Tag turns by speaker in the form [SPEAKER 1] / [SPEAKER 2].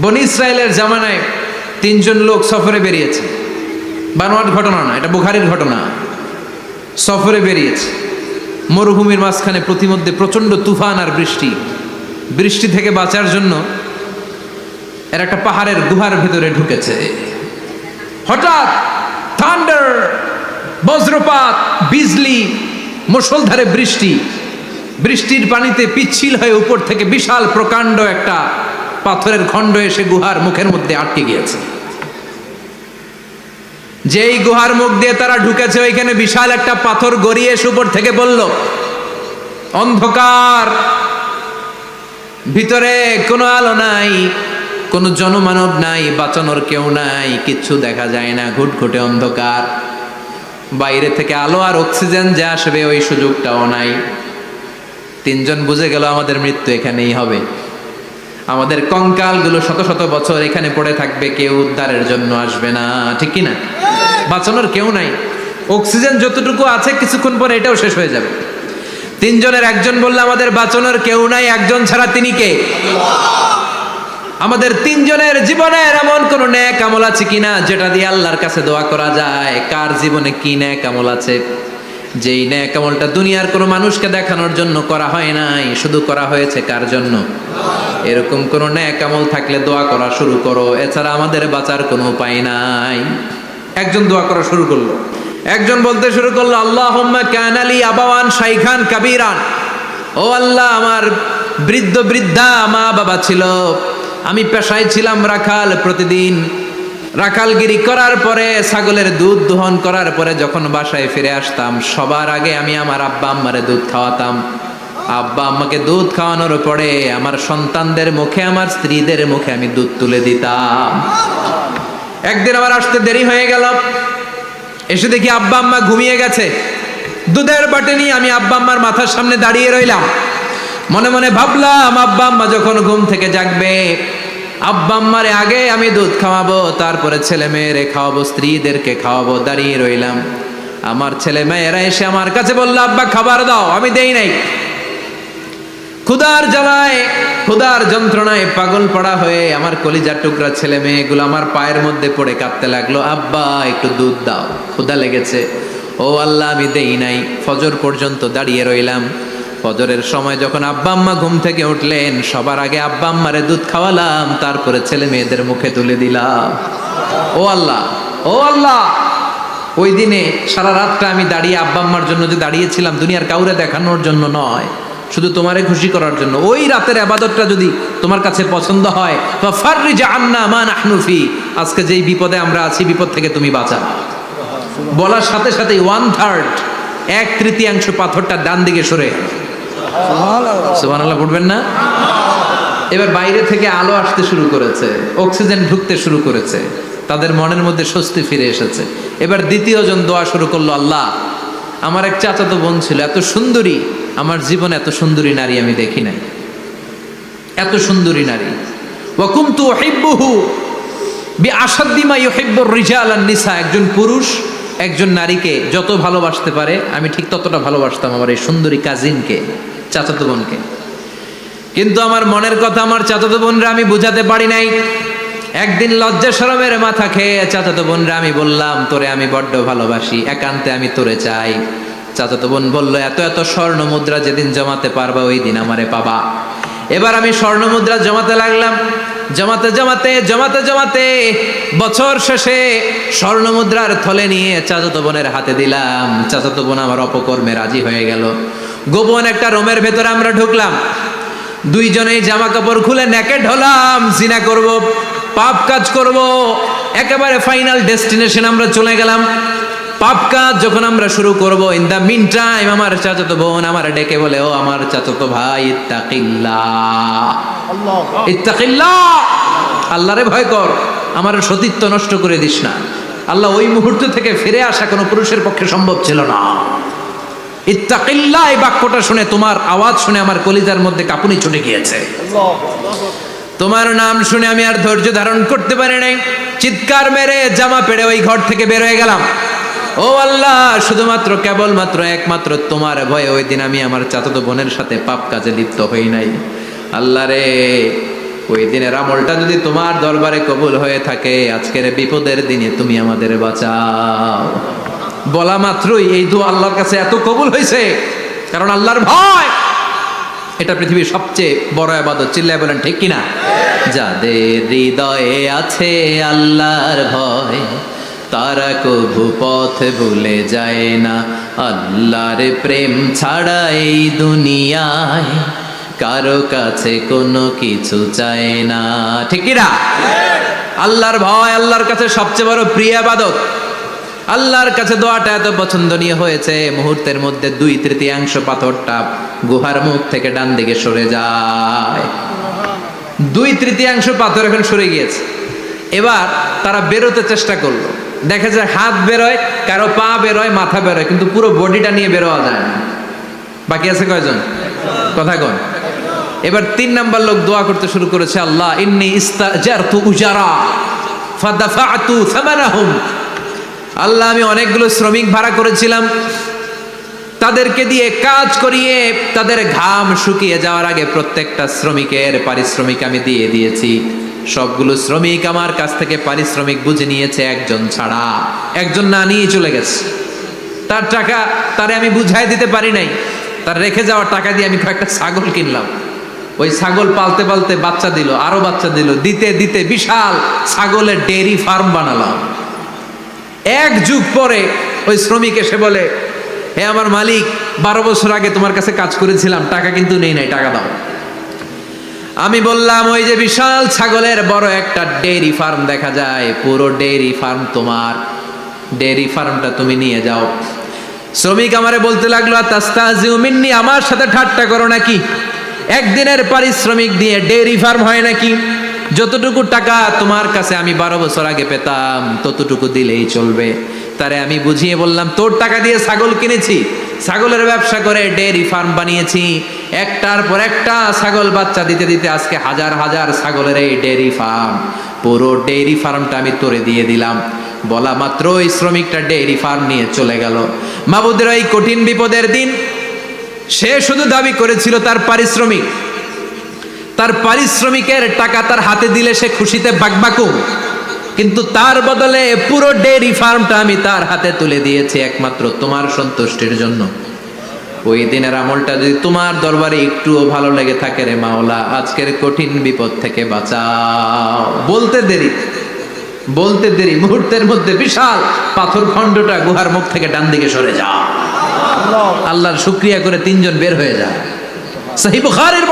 [SPEAKER 1] বনি ইসরায়েলের জামানায় তিনজন লোক সফরে বেরিয়েছে। বানোয়াট ঘটনা না, এটা বুখারীর ঘটনা। সফরে বেরিয়েছে, মরুভূমির মাঝখানে প্রতিমধ্যে প্রচন্ড তুফান আর বৃষ্টি। বৃষ্টি থেকে বাঁচার জন্য এর একটা পাহাড়ের গুহার ভেতরে ঢুকেছে। হঠাৎ থান্ডার, বজ্রপাত, বিজলি, মুষলধারে বৃষ্টি। বৃষ্টির পানিতে পিচ্ছিল হয়ে উপর থেকে বিশাল প্রকাণ্ড একটা পাথরের খণ্ড এসে গুহার মুখের মধ্যে আটকে গিয়েছে। যেই গুহার মুখ দিয়ে তারা ঢুকেছে, ওইখানে বিশাল একটা পাথর গড়িয়ে এসে উপর থেকে বলল, অন্ধকার, ভিতরে কোনো আলো নাই, কোনো জনমানব নাই, বাঁচানোর কেউ নাই, কিচ্ছু দেখা যায় না, ঘুটঘুটে অন্ধকার। বাইরে থেকে আলো আর অক্সিজেন যে আসবে ওই সুযোগটাও নাই। তিনজন বুঝে গেল আমাদের মৃত্যু এখানেই হবে, আমাদের কঙ্কালগুলো শত শত বছর এখানে পড়ে থাকবে, কেউ উদ্ধারের জন্য আসবে না। ঠিক কিনা? বাঁচানোর কেউ নাই, অক্সিজেন যতটুকু আছে কিছুক্ষণ পরে এটাও শেষ হয়ে যাবে। তিনজনের একজন বলল, আমাদের বাঁচানোর কেউ নাই, একজন ছাড়া তিনি কে? আমাদের তিনজনের জীবনের এমন কোন নেক আমল আছে কিনা যেটা দিয়ে আল্লাহর কাছে দোয়া করা যায়? কার জীবনে কি নেক আমল আছে যেই নেক আমলটা দুনিয়ার কোনো মানুষকে দেখানোর জন্য করা হয় নাই, শুধু করা হয়েছে কার জন্য? এরকম কোন নেক আমল থাকলে দোয়া করা শুরু করো, এছাড়া আমাদের বাঁচার কোনো উপায় নাই। একজন দোয়া করা শুরু করলো, একজন বলতে শুরু করলো, আল্লাহুম্মা কানা লি আবাওয়ান শাইখান কাবীরান, ও আল্লাহ, আমার বৃদ্ধ বৃদ্ধা মা বাবা ছিল, আমি পেশায় ছিলাম রাখাল, প্রতিদিন রাখালগিরি করার পরে, ছাগলের দুধ দহন করার পরে যখন বাসায় ফিরে আসতাম, সবার আগে আমি আমার আব্বা আম্মারে দুধ খাওয়াতাম। আব্বা আম্মাকে দুধ খাওয়ানোর পরে আমার সন্তানদের মুখে, আমার স্ত্রীদের মুখে আমি দুধ তুলে দিতাম। একদিন আমার আসতে দেরি হয়ে গেল, এসে দেখি আব্বা আম্মা ঘুমিয়ে গেছে। দুধের বাটি নিয়ে আমি আব্বা আম্মার মাথার সামনে দাঁড়িয়ে রইলাম। মনে মনে ভাবলাম, আব্বা আম্মা যখন ঘুম থেকে জাগবে, আব্বা আম্মারে আগে আমি দুধ খাওয়াবো, তারপরে ছেলে মেয়েরে খাওয়াবো, স্ত্রীদেরকে খাওয়াবো। দাঁড়িয়ে রইলাম, আমার ছেলে মেয়েরা এসে আমার কাছে বলল, আব্বা খাবার দাও, আমি দেই নাই। ক্ষুধার জ্বালায়, ক্ষুধার যন্ত্রণায় পাগল পড়া হয়ে আমার কলিজার টুকরা ছেলে মেয়েগুলো আমার পায়ের মধ্যে পড়ে কাঁদতে লাগলো, আব্বা একটু দুধ দাও, ক্ষুধা লেগেছে। ও আল্লাহ, আমি দেই নাই। ফজর পর্যন্ত দাঁড়িয়ে রইলাম। ফজরের সময় যখন আব্বা আম্মা ঘুম থেকে উঠলেন, সবার আগে আব্বা আম্মারে দুধ খাওয়ালাম, তারপরে ছেলে মেয়েদের মুখে তুলে দিলাম। ও আল্লাহ, ও আল্লাহ, ওই দিনে সারা রাতটা আমি দাঁড়িয়ে আব্বা আম্মার জন্য যে দাঁড়িয়েছিলাম, দুনিয়ার কাউরে দেখানোর জন্য নয়, শুধু তোমারে খুশি করার জন্য। ওই রাতের ইবাদতটা যদি তোমার কাছে পছন্দ হয়, ফাফাররিজ আন্না মা নাহনু ফি, আজকে যেই বিপদে আমরা আছি, বিপদ থেকে তুমি বাঁচাও। বলার সাথে সাথে 1/3, 1/3 পাথরটা ডান দিকে সরে। সুবহানাল্লাহ পড়বেন না? এবার বাইরে থেকে আলো আসতে শুরু করেছে, অক্সিজেন ঢুকতে শুরু করেছে, তাদের মনের মধ্যে স্বস্তি ফিরে এসেছে। এবার দ্বিতীয় জন দোয়া শুরু করলো, আল্লাহ, আমার এক চাচাতো বোন ছিল, এত সুন্দরী, আমার জীবনে এত সুন্দরী নারী আমি দেখি নাই, এত সুন্দরী নারী। ওয়া কুনতু উহিব্বুহু বিআশাদ্দি মা ইউহিব্বুর রিজাল আন নিসা, একজন পুরুষ একজন নারীকে যত ভালোবাসতে পারে আমি ঠিক ততটা ভালোবাসতাম আমার এই সুন্দরী কাজিনকে, চাচাতো বোনকে। কিন্তু আমার মনের কথা আমার চাচাতো বোনরা আমি বুঝাতে পারি নাই। একদিন লজ্জা শরমের মাথা খেয়ে চাচাতো বোনরা আমি বললাম, তোরে আমি বড্ড ভালোবাসি, একান্তে আমি তোরে চাই। চাচাতো বোন বলল, এত এত স্বর্ণ মুদ্রা যেদিন জমাতে পারবা ওই দিন আমারে পাবা। এবার আমি স্বর্ণ মুদ্রা জমাতে লাগলাম, জমাতে জমাতে জমাতে জমাতে বছর শেষে স্বর্ণ মুদ্রার থলে নিয়ে চাচাতো বোনের হাতে দিলাম। চাচাতো বোন আমার অপকর্মে রাজি হয়ে গেল। গোপন একটা রুমের ভেতরে আমরা ঢুকলাম, দুইজনেই জামা কাপড় খুলে নেকেড হলাম, জিনা করব, পাপ কাজ করব। একেবারে ফাইনাল ডেস্টিনেশন আমরা চলে গেলাম। পাপ কাজ যখন আমরা শুরু করব, ইন দা মিন টাইম আমার চাচাতো বোন আমার ডেকে বলে, ও আমার চাচাতো ভাই, ইত্তাকিল্লাহ, ইত্তাকিল্লাহ, আল্লাহরে ভয় কর, আমার সতীত্ব নষ্ট করে দিস না। আল্লাহ ওই মুহূর্ত থেকে ফিরে আসা কোনো পুরুষের পক্ষে সম্ভব ছিল না। ইত্তাকিল্লাহ, এই বাক্যটা শুনে, তোমার আওয়াজ শুনে আমার কলিজার মধ্যে কাঁপুনি ছুটে গিয়েছে। তোমার নাম শুনে আমি আর ধৈর্য ধারণ করতে পারি নাই, চিৎকার মেরে জামা পেড়ে ওই ঘর থেকে বের হয়ে গেলাম। ও আল্লাহ, শুধুমাত্র কেবলমাত্র একমাত্র তোমার ভয়ে ওই দিন আমি আমার চাচাতো বোনের সাথে পাপ কাজে লিপ্ত হই নাই। আল্লাহ রে, ওই দিনের আমলটা যদি তোমার দরবারে কবুল হয়ে থাকে, আজকের বিপদের দিনে তুমি আমাদের বাঁচাও। বলা মাত্রই এই দোয়া আল্লাহর কাছে এত কবুল হয়েছে, কারণ আল্লাহর ভয় এটা পৃথিবীর সবচেয়ে বড় ইবাদত। চিল্লায় বলেন ঠিক কিনা? যাদের হৃদয়ে আছে আল্লাহর ভয়, তারা কভু পথ ভুলে যায় না। আল্লাহর প্রেম ছাড়া এই দুনিয়ায় কারো কাছে কোনো কিছু চায় না। ঠিক কিনা? আল্লাহর ভয় আল্লাহর কাছে সবচেয়ে বড় প্রিয় ইবাদত। আল্লাহর কাছে দোয়াটা এত পছন্দনীয় হয়েছে, মুহূর্তের মধ্যে 2/3 পাথরটা গুহার মুখ থেকে ডান দিকে সরে যায়। 2/3 পাথর এখন সরে গিয়েছে। এবার তারা বেরোতে চেষ্টা করলো, দেখা যায় হাত বেরোয়, কারো পা বেরোয়, মাথা বেরোয়, কিন্তু পুরো বডিটা নিয়ে বেরোয়া যায় না। বাকি আছে কয়জন? কথা কন। এবার 3 নাম্বার লোক দোয়া করতে শুরু করেছে, আল্লাহ ইন্নী ইস্তাজারতু উজারা ফাদাফাতু সামানাহুম। আল্লাহ আমি অনেকগুলো শ্রমিক ভাড়া করেছিলাম, তাদেরকে দিয়ে কাজ করিয়ে তাদের ঘাম শুকিয়ে যাওয়ার আগে প্রত্যেকটা শ্রমিকের পারিশ্রমিক আমি দিয়ে দিয়েছি। সবগুলো শ্রমিক আমার কাছ থেকে পারিশ্রমিক বুঝে নিয়েছে, একজন ছাড়া। একজন না নিয়ে চলে গেছে। তার টাকা তারে আমি বুঝাই দিতে পারি নাই। তার রেখে যাওয়ার টাকা দিয়ে আমি কয়েকটা ছাগল কিনলাম। ওই ছাগল পালতে পালতে বাচ্চা দিল, আরো বাচ্চা দিল, দিতে দিতে বিশাল ছাগলের ডেয়ারি ফার্ম বানালাম। 1 যুগ পরে ওই শ্রমিক এসে বলে, হে আমার মালিক, 12 বছর আগে তোমার কাছে কাজ করেছিলাম, টাকা কিন্তু নেই নাই, টাকা দাও। আমি বললাম, ওই যে বিশাল ছাগলের বড় একটা ডেয়ারি ফার্ম দেখা যায়, পুরো ডেয়ারি ফার্ম তোমার, ডেয়ারি ফার্মটা তুমি নিয়ে যাও। শ্রমিক আমারে বলতে লাগলো, তাস্তাজিউ মিন্নি, আমার সাথে ঠাট্টা করো নাকি? একদিনের পারিশ্রমিক দিয়ে ডেয়ারি ফার্ম হয় নাকি? যতটুকু টাকা তোমার কাছে আমি 12 বছর আগে পেতাম ততটুকু দিলেই চলবে। তারে আমি বুঝিয়ে বললাম, তোর টাকা দিয়ে ছাগল কিনেছি, ছাগলের ব্যবসা করে ডেয়ারি ফার্ম বানিয়েছি, একটার পর একটা ছাগল বাচ্চা দিতে দিতে আজকে হাজার হাজার ছাগলের এই ডেয়ারি ফার্ম, পুরো ডেয়ারি ফার্মটা আমি তোরে দিয়ে দিলাম। বলা মাত্র ওই শ্রমিকটা ডেয়ারি ফার্ম নিয়ে চলে গেল। মাবুদের এই কঠিন বিপদের দিন সে শুধু দাবি করেছিল তার পারিশ্রমিক, তার পারিশ্রমিকের টাকা তার হাতে দিলে সে খুশিতে বাকবাকুম, কিন্তু তার বদলে পুরো ডেয়ারি ফার্মটা আমি তার হাতে তুলে দিয়েছি একমাত্র তোমার সন্তুষ্টির জন্য। ওই দিনের আমলটা যদি তোমার দরবারে একটুও ভালো লেগে থাকে রে মাওলা, আজকের কঠিন বিপদ থেকে বাঁচাও। বলতে দেরি মুহূর্তের মধ্যে বিশাল পাথর খণ্ডটা গুহার মুখ থেকে ডান দিকে সরে যাও। আল্লাহর শুকরিয়া করে 3 জন বের হয়ে যায়। সহিহ বুখারীর